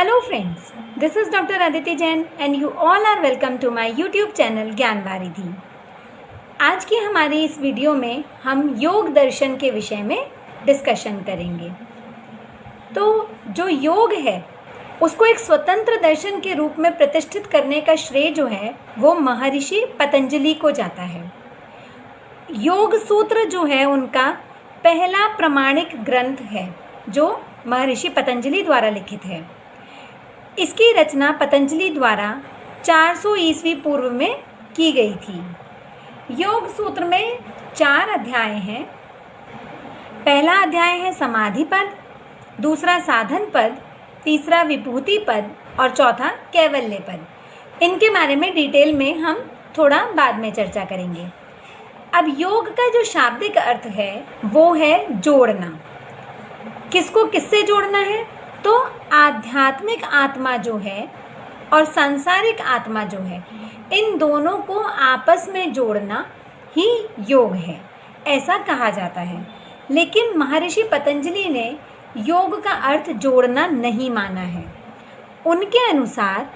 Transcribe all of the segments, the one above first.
Hello friends, this is Dr. Aditi Jain and you all are welcome to my YouTube channel ज्ञान वारिधि। आज की हमारी इस video में हम योग दर्शन के विषय में डिस्कशन करेंगे। तो जो योग है उसको एक स्वतंत्र दर्शन के रूप में प्रतिष्ठित करने का श्रेय जो है वो महर्षि पतंजलि को जाता है। योग सूत्र जो है उनका पहला प्रमाणिक ग्रंथ है जो महर्षि पतंजलि द्वारा लिखित है। इसकी रचना पतंजलि द्वारा 400 ईस्वी पूर्व में की गई थी। योग सूत्र में 4 अध्याय हैं। पहला अध्याय है समाधि पद, दूसरा साधन पद, तीसरा विभूति पद और चौथा कैवल्य पद। इनके बारे में डिटेल में हम थोड़ा बाद में चर्चा करेंगे। अब योग का जो शाब्दिक अर्थ है वो है जोड़ना। किसको किससे जोड़ना है? तो आध्यात्मिक आत्मा जो है और सांसारिक आत्मा जो है, इन दोनों को आपस में जोड़ना ही योग है, ऐसा कहा जाता है। लेकिन महर्षि पतंजलि ने योग का अर्थ जोड़ना नहीं माना है। उनके अनुसार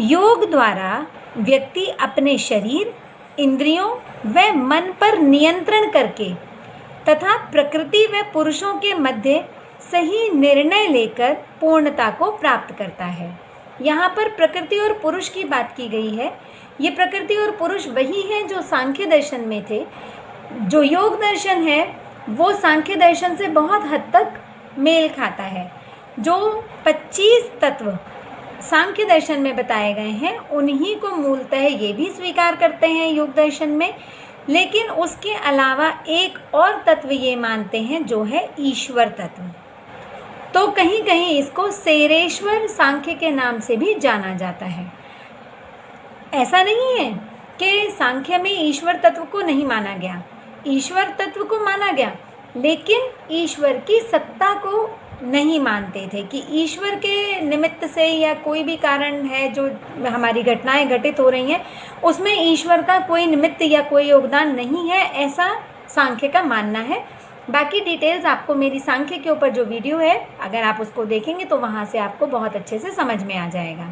योग द्वारा व्यक्ति अपने शरीर, इंद्रियों व मन पर नियंत्रण करके तथा प्रकृति व पुरुषों के मध्य सही निर्णय लेकर पूर्णता को प्राप्त करता है। यहाँ पर प्रकृति और पुरुष की बात की गई है। ये प्रकृति और पुरुष वही हैं जो सांख्य दर्शन में थे। जो योग दर्शन है वो सांख्य दर्शन से बहुत हद तक मेल खाता है। जो 25 तत्व सांख्य दर्शन में बताए गए हैं उन्हीं को मूलतः ये भी स्वीकार करते हैं योग दर्शन में, लेकिन उसके अलावा एक और तत्व ये मानते हैं जो है ईश्वर तत्व। तो कहीं कहीं इसको सेरेश्वर सांख्य के नाम से भी जाना जाता है। ऐसा नहीं है कि सांख्य में ईश्वर तत्व को नहीं माना गया, ईश्वर तत्व को माना गया, लेकिन ईश्वर की सत्ता को नहीं मानते थे कि ईश्वर के निमित्त से या कोई भी कारण है जो हमारी घटनाएं घटित हो रही हैं उसमें ईश्वर का कोई निमित्त या कोई योगदान नहीं है, ऐसा सांख्य का मानना है। बाकी डिटेल्स आपको मेरी सांख्य के ऊपर जो वीडियो है अगर आप उसको देखेंगे तो वहाँ से आपको बहुत अच्छे से समझ में आ जाएगा।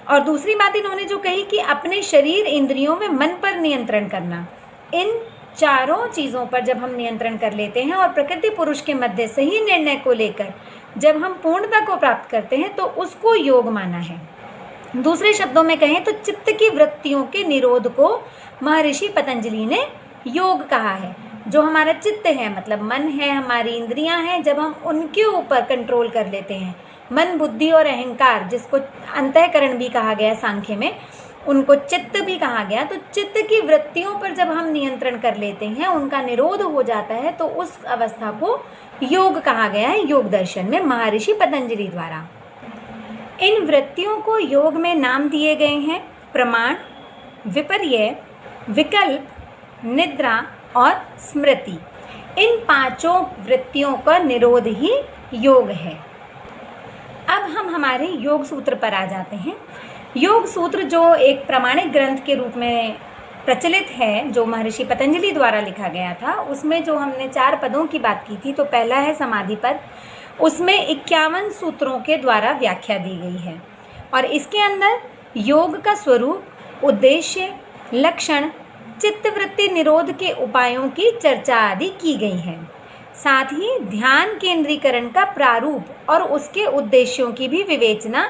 और दूसरी बात इन्होंने जो कही कि अपने शरीर, इंद्रियों में मन पर नियंत्रण करना, इन चारों चीज़ों पर जब हम नियंत्रण कर लेते हैं और प्रकृति पुरुष के मध्य सही निर्णय को लेकर जब हम पूर्णता को प्राप्त करते हैं तो उसको योग माना है। दूसरे शब्दों में कहें तो चित्त की वृत्तियों के निरोध को महर्षि पतंजलि ने योग कहा है। जो हमारा चित्त है मतलब मन है, हमारी इंद्रियां हैं, जब हम उनके ऊपर कंट्रोल कर लेते हैं, मन, बुद्धि और अहंकार जिसको अंतःकरण भी कहा गया सांख्य में, उनको चित्त भी कहा गया, तो चित्त की वृत्तियों पर जब हम नियंत्रण कर लेते हैं, उनका निरोध हो जाता है, तो उस अवस्था को योग कहा गया है योग दर्शन में महर्षि पतंजलि द्वारा। इन वृत्तियों को योग में नाम दिए गए हैं प्रमाण, विपर्य, विकल्प, निद्रा और स्मृति। इन 5 वृत्तियों का निरोध ही योग है। अब हम हमारे योग सूत्र पर आ जाते हैं। योग सूत्र जो एक प्रमाणिक ग्रंथ के रूप में प्रचलित है, जो महर्षि पतंजलि द्वारा लिखा गया था, उसमें जो हमने 4 पदों की बात की थी, तो पहला है समाधि पद। उसमें 51 सूत्रों के द्वारा व्याख्या दी गई है और इसके अंदर योग का स्वरूप, उद्देश्य, लक्षण, चित्तवृत्ति निरोध के उपायों की चर्चा आदि की गई है। साथ ही ध्यान केंद्रीकरण का प्रारूप और उसके उद्देश्यों की भी विवेचना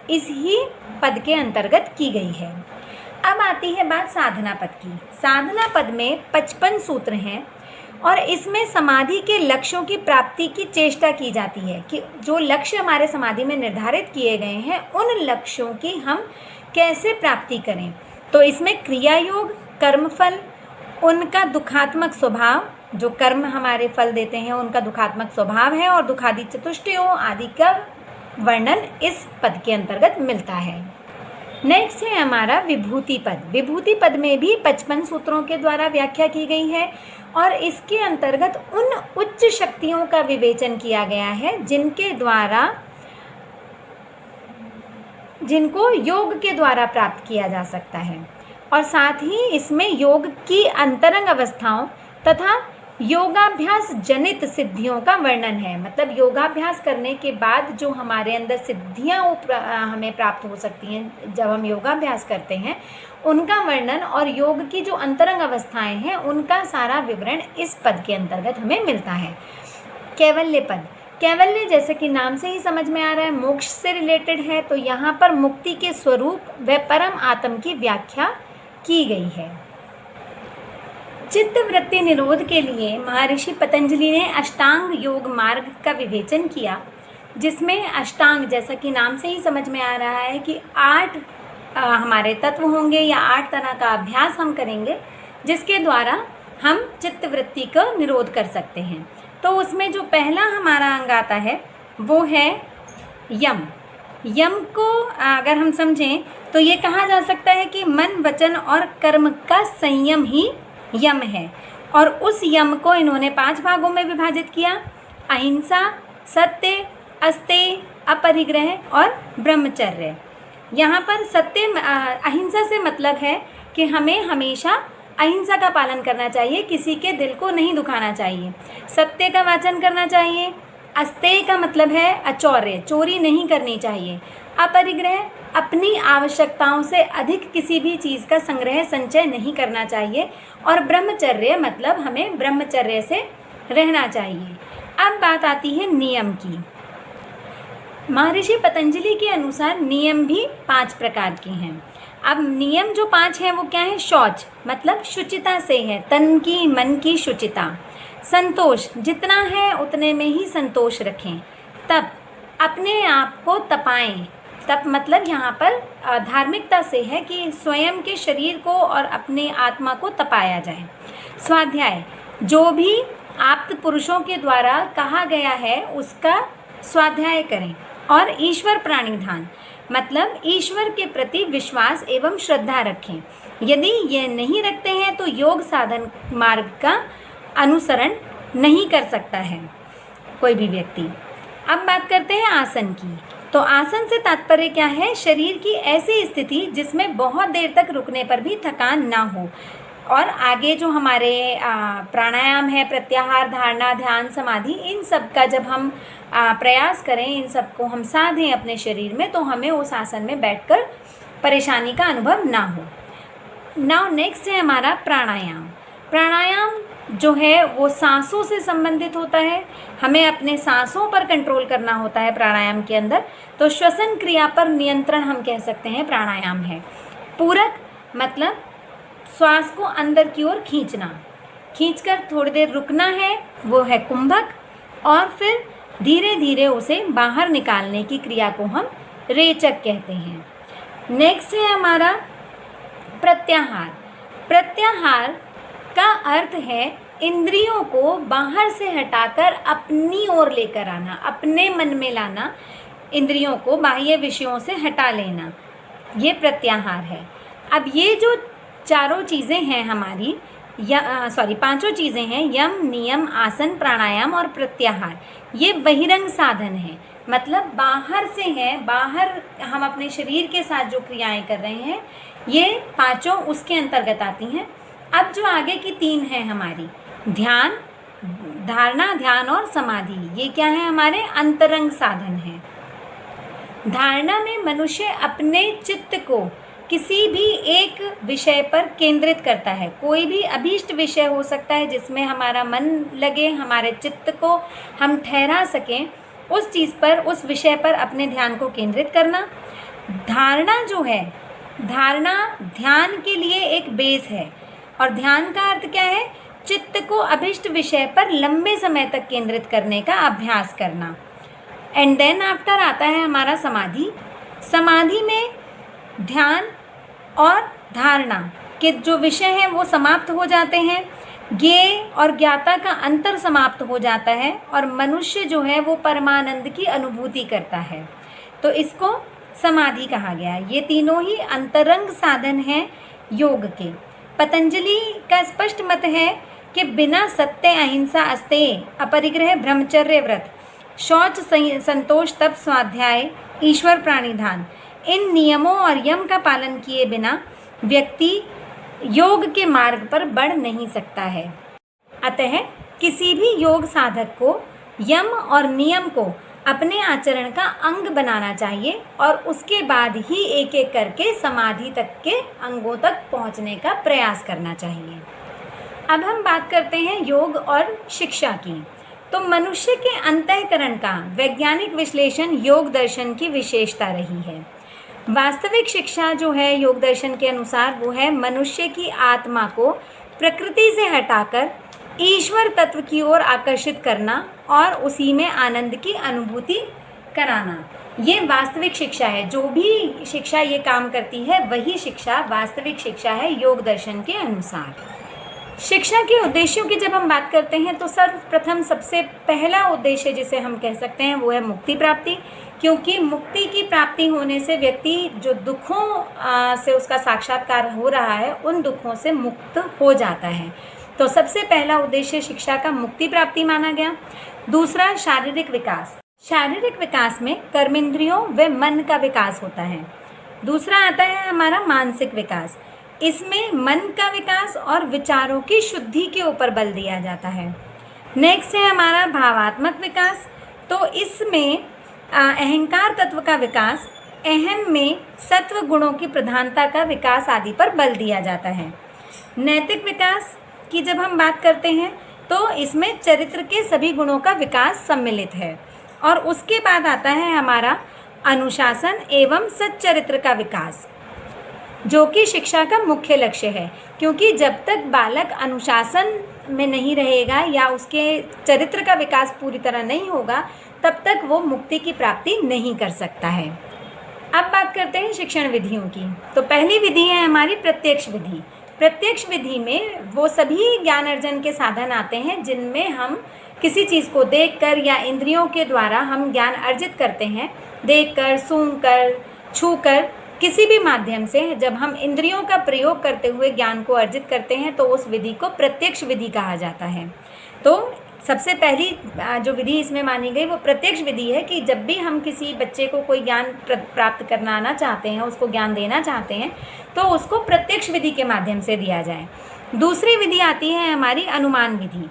इस ही पद के अंतर्गत की गई है। अब आती है बात साधना पद की। साधना पद में 55 सूत्र हैं और इसमें समाधि के लक्ष्यों की प्राप्ति की चेष्टा की जाती है कि जो लक्ष्य हमारे समाधि में निर्धारित किए गए हैं उन लक्ष्यों की हम कैसे प्राप्ति करें। तो इसमें क्रिया योग, कर्मफल, उनका दुखात्मक स्वभाव, जो कर्म हमारे फल देते हैं उनका दुखात्मक स्वभाव है, और दुखादि चतुष्टयों आदि का वर्णन इस पद के अंतर्गत मिलता है। नेक्स्ट है हमारा विभूति पद। विभूति पद में भी 55 सूत्रों के द्वारा व्याख्या की गई है और इसके अंतर्गत उन उच्च शक्तियों का विवेचन किया गया है जिनको योग के द्वारा प्राप्त किया जा सकता है। और साथ ही इसमें योग की अंतरंग अवस्थाओं तथा योगाभ्यास जनित सिद्धियों का वर्णन है। मतलब योगाभ्यास करने के बाद जो हमारे अंदर सिद्धियाँ हमें प्राप्त हो सकती हैं जब हम योगाभ्यास करते हैं, उनका वर्णन और योग की जो अंतरंग अवस्थाएं हैं उनका सारा विवरण इस पद के अंतर्गत हमें मिलता है। कैवल्य पद, कैवल्य जैसे कि नाम से ही समझ में आ रहा है मोक्ष से रिलेटेड है, तो यहाँ पर मुक्ति के स्वरूप व परम आत्म की व्याख्या की गई है। चित्त वृत्ति निरोध के लिए महर्षि पतंजलि ने अष्टांग योग मार्ग का विवेचन किया, जिसमें अष्टांग जैसा कि नाम से ही समझ में आ रहा है कि 8 हमारे तत्व होंगे या 8 तरह का अभ्यास हम करेंगे जिसके द्वारा हम चित्त वृत्ति का निरोध कर सकते हैं। तो उसमें जो पहला हमारा अंग आता है वो है यम। यम को अगर हम समझें तो ये कहा जा सकता है कि मन, वचन और कर्म का संयम ही यम है, और उस यम को इन्होंने 5 भागों में विभाजित किया: अहिंसा, सत्य, अस्तेय, अपरिग्रह और ब्रह्मचर्य। यहाँ पर सत्य अहिंसा से मतलब है कि हमें हमेशा अहिंसा का पालन करना चाहिए, किसी के दिल को नहीं दुखाना चाहिए। सत्य का वाचन करना चाहिए। अस्तेय का मतलब है अचौर्य, चोरी नहीं करनी चाहिए। अपरिग्रह, अपनी आवश्यकताओं से अधिक किसी भी चीज़ का संग्रह संचय नहीं करना चाहिए। और ब्रह्मचर्य मतलब हमें ब्रह्मचर्य से रहना चाहिए। अब बात आती है नियम की। महर्षि पतंजलि के अनुसार नियम भी 5 प्रकार के हैं। अब नियम जो 5 हैं वो क्या है? शौच मतलब शुचिता से है, तन की मन की शुचिता। संतोष, जितना है उतने में ही संतोष रखें। तप, अपने आप को तपाएं। तप मतलब यहाँ पर धार्मिकता से है कि स्वयं के शरीर को और अपने आत्मा को तपाया जाए। स्वाध्याय, जो भी आप्त पुरुषों के द्वारा कहा गया है उसका स्वाध्याय करें। और ईश्वर प्राणिधान मतलब ईश्वर के प्रति विश्वास एवं श्रद्धा रखें। यदि ये नहीं रखते हैं तो योग साधन मार्ग का अनुसरण नहीं कर सकता है कोई भी व्यक्ति। अब बात करते हैं आसन की। तो आसन से तात्पर्य क्या है? शरीर की ऐसी स्थिति जिसमें बहुत देर तक रुकने पर भी थकान ना हो। और आगे जो हमारे प्राणायाम है, प्रत्याहार, धारणा, ध्यान, समाधि, इन सब का जब हम प्रयास करें, इन सब को हम साधें अपने शरीर में, तो हमें उस आसन में बैठकर परेशानी का अनुभव ना हो। नाउ नेक्स्ट है हमारा प्राणायाम। प्राणायाम जो है वो सांसों से संबंधित होता है। हमें अपने सांसों पर कंट्रोल करना होता है प्राणायाम के अंदर। तो श्वसन क्रिया पर नियंत्रण हम कह सकते हैं प्राणायाम है। पूरक मतलब श्वास को अंदर की ओर खींचना, खींचकर थोड़ी देर रुकना है, वो है कुंभक। और फिर धीरे धीरे उसे बाहर निकालने की क्रिया को हम रेचक कहते हैं। नेक्स्ट है हमारा प्रत्याहार। प्रत्याहार का अर्थ है इंद्रियों को बाहर से हटाकर अपनी ओर लेकर आना, अपने मन में लाना, इंद्रियों को बाह्य विषयों से हटा लेना, ये प्रत्याहार है। अब ये जो चारों चीज़ें हैं हमारी, पांचों चीज़ें हैं, यम, नियम, आसन, प्राणायाम और प्रत्याहार, ये बहिरंग साधन हैं। मतलब बाहर से हैं, बाहर हम अपने शरीर के साथ जो क्रियाएं कर रहे हैं, ये पांचों उसके अंतर्गत आती हैं। अब जो आगे की 3 हैं हमारी, ध्यान, धारणा, ध्यान और समाधि, ये क्या है? हमारे अंतरंग साधन हैं। धारणा में मनुष्य अपने चित्त को किसी भी एक विषय पर केंद्रित करता है। कोई भी अभीष्ट विषय हो सकता है जिसमें हमारा मन लगे, हमारे चित्त को हम ठहरा सकें, उस चीज़ पर, उस विषय पर अपने ध्यान को केंद्रित करना। धारणा जो है, धारणा ध्यान के लिए एक बेस है। और ध्यान का अर्थ क्या है? चित्त को अभीष्ट विषय पर लंबे समय तक केंद्रित करने का अभ्यास करना। एंड देन आफ्टर आता है हमारा समाधि। समाधि में ध्यान और धारणा के जो विषय हैं वो समाप्त हो जाते हैं, ज्ञेय और ज्ञाता का अंतर समाप्त हो जाता है, और मनुष्य जो है वो परमानंद की अनुभूति करता है। तो इसको समाधि कहा गया। ये तीनों ही अंतरंग साधन हैं योग के। पतंजलि का स्पष्ट मत है कि बिना सत्य, अहिंसा, अस्तेय, अपरिग्रह, ब्रह्मचर्य व्रत, शौच, संतोष, तप, स्वाध्याय, ईश्वर प्राणिधान, इन नियमों और यम का पालन किए बिना व्यक्ति योग के मार्ग पर बढ़ नहीं सकता है। अतः किसी भी योग साधक को यम और नियम को अपने आचरण का अंग बनाना चाहिए और उसके बाद ही एक एक करके समाधि तक के अंगों तक पहुंचने का प्रयास करना चाहिए। अब हम बात करते हैं योग और शिक्षा की। तो मनुष्य के अंतःकरण का वैज्ञानिक विश्लेषण योग दर्शन की विशेषता रही है। वास्तविक शिक्षा जो है योग दर्शन के अनुसार वो है मनुष्य की आत्मा को प्रकृति से हटाकर ईश्वर तत्व की ओर आकर्षित करना और उसी में आनंद की अनुभूति कराना। ये वास्तविक शिक्षा है। जो भी शिक्षा ये काम करती है वही शिक्षा वास्तविक शिक्षा है योग दर्शन के अनुसार। शिक्षा के उद्देश्यों की जब हम बात करते हैं तो सर्वप्रथम सबसे पहला उद्देश्य जिसे हम कह सकते हैं वो है मुक्ति प्राप्ति, क्योंकि मुक्ति की प्राप्ति होने से व्यक्ति जो दुखों से उसका साक्षात्कार हो रहा है उन दुखों से मुक्त हो जाता है। तो सबसे पहला उद्देश्य शिक्षा का मुक्ति प्राप्ति माना गया। दूसरा शारीरिक विकास। शारीरिक विकास में कर्मेंद्रियों व मन का विकास होता है। दूसरा आता है हमारा मानसिक विकास। इसमें मन का विकास और विचारों की शुद्धि के ऊपर बल दिया जाता है। नेक्स्ट है हमारा भावात्मक विकास। तो इसमें अहंकार तत्व का विकास, अहम में सत्व गुणों की प्रधानता का विकास आदि पर बल दिया जाता है। नैतिक विकास की जब हम बात करते हैं तो इसमें चरित्र के सभी गुणों का विकास सम्मिलित है। और उसके बाद आता है हमारा अनुशासन एवं सच्चरित्र का विकास, जो कि शिक्षा का मुख्य लक्ष्य है, क्योंकि जब तक बालक अनुशासन में नहीं रहेगा या उसके चरित्र का विकास पूरी तरह नहीं होगा तब तक वो मुक्ति की प्राप्ति नहीं कर सकता है। अब बात करते हैं शिक्षण विधियों की। तो पहली विधि है हमारी प्रत्यक्ष विधि। प्रत्यक्ष विधि में वो सभी ज्ञान अर्जन के साधन आते हैं जिनमें हम किसी चीज़ को देखकर या इंद्रियों के द्वारा हम ज्ञान अर्जित करते हैं। देखकर, सूंघकर, छूकर, किसी भी माध्यम से जब हम इंद्रियों का प्रयोग करते हुए ज्ञान को अर्जित करते हैं तो उस विधि को प्रत्यक्ष विधि कहा जाता है। तो सबसे पहली जो विधि इसमें मानी गई वो प्रत्यक्ष विधि है कि जब भी हम किसी बच्चे को कोई ज्ञान प्राप्त कराना चाहते हैं, उसको ज्ञान देना चाहते हैं, तो उसको प्रत्यक्ष विधि के माध्यम से दिया जाए। दूसरी विधि आती है हमारी अनुमान विधि।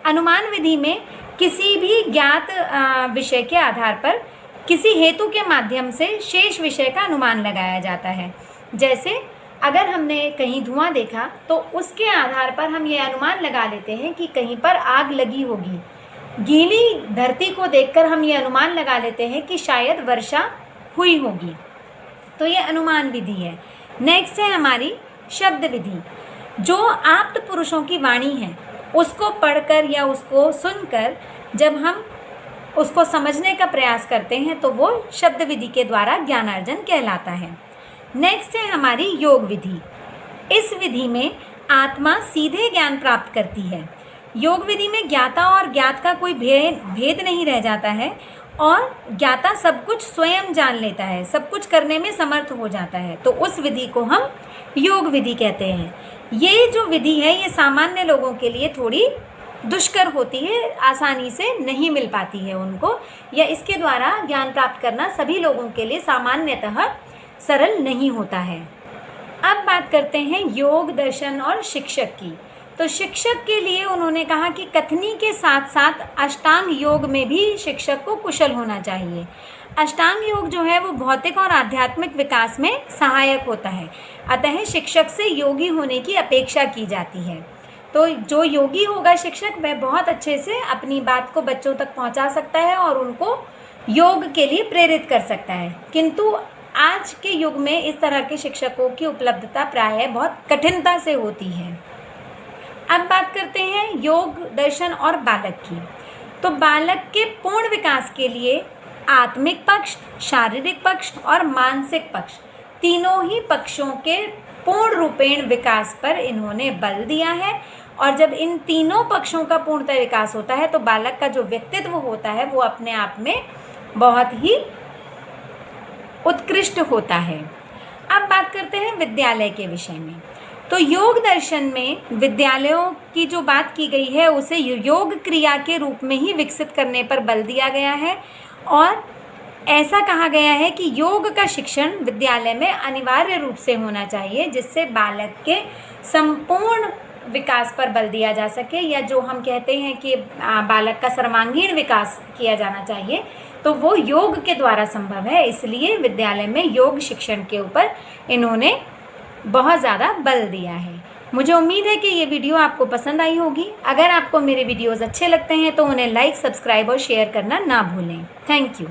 अनुमान विधि में किसी भी ज्ञात विषय के आधार पर किसी हेतु के माध्यम से शेष विषय का अनुमान लगाया जाता है। जैसे अगर हमने कहीं धुआं देखा तो उसके आधार पर हम ये अनुमान लगा लेते हैं कि कहीं पर आग लगी होगी। गीली धरती को देखकर हम ये अनुमान लगा लेते हैं कि शायद वर्षा हुई होगी। तो ये अनुमान विधि है। नेक्स्ट है हमारी शब्द विधि। जो आप्त पुरुषों की वाणी है उसको पढ़कर या उसको सुनकर जब हम उसको समझने का प्रयास करते हैं तो वो शब्द विधि के द्वारा ज्ञानार्जन कहलाता है। नेक्स्ट है हमारी योग विधि। इस विधि में आत्मा सीधे ज्ञान प्राप्त करती है। योग विधि में ज्ञाता और ज्ञात का कोई भेद नहीं रह जाता है और ज्ञाता सब कुछ स्वयं जान लेता है, सब कुछ करने में समर्थ हो जाता है। तो उस विधि को हम योग विधि कहते हैं। ये जो विधि है ये सामान्य लोगों के लिए थोड़ी दुष्कर होती है, आसानी से नहीं मिल पाती है उनको, या इसके द्वारा ज्ञान प्राप्त करना सभी लोगों के लिए सामान्यतः सरल नहीं होता है। अब बात करते हैं योग दर्शन और शिक्षक की। तो शिक्षक के लिए उन्होंने कहा कि कथनी के साथ साथ अष्टांग योग में भी शिक्षक को कुशल होना चाहिए। अष्टांग योग जो है वो भौतिक और आध्यात्मिक विकास में सहायक होता है, अतः शिक्षक से योगी होने की अपेक्षा की जाती है। तो जो योगी होगा शिक्षक वह बहुत अच्छे से अपनी बात को बच्चों तक पहुंचा सकता है और उनको योग के लिए प्रेरित कर सकता है। किंतु आज के युग में इस तरह के शिक्षकों की उपलब्धता प्रायः बहुत कठिनता से होती है। अब बात करते हैं योग दर्शन और बालक की। तो बालक के पूर्ण विकास के लिए आत्मिक पक्ष, शारीरिक पक्ष और मानसिक पक्ष, तीनों ही पक्षों के पूर्ण रूपेण विकास पर इन्होंने बल दिया है। और जब इन तीनों पक्षों का पूर्णतः विकास होता है तो बालक का जो व्यक्तित्व होता है वो अपने आप में बहुत ही उत्कृष्ट होता है। अब बात करते हैं विद्यालय के विषय में। तो योग दर्शन में विद्यालयों की जो बात की गई है उसे योग क्रिया के रूप में ही विकसित करने पर बल दिया गया है और ऐसा कहा गया है कि योग का शिक्षण विद्यालय में अनिवार्य रूप से होना चाहिए, जिससे बालक के संपूर्ण विकास पर बल दिया जा सके, या जो हम कहते हैं कि बालक का सर्वांगीण विकास किया जाना चाहिए, तो वो योग के द्वारा संभव है। इसलिए विद्यालय में योग शिक्षण के ऊपर इन्होंने बहुत ज़्यादा बल दिया है। मुझे उम्मीद है कि ये वीडियो आपको पसंद आई होगी। अगर आपको मेरे वीडियोज़ अच्छे लगते हैं तो उन्हें लाइक, सब्सक्राइब और शेयर करना ना भूलें। Thank you.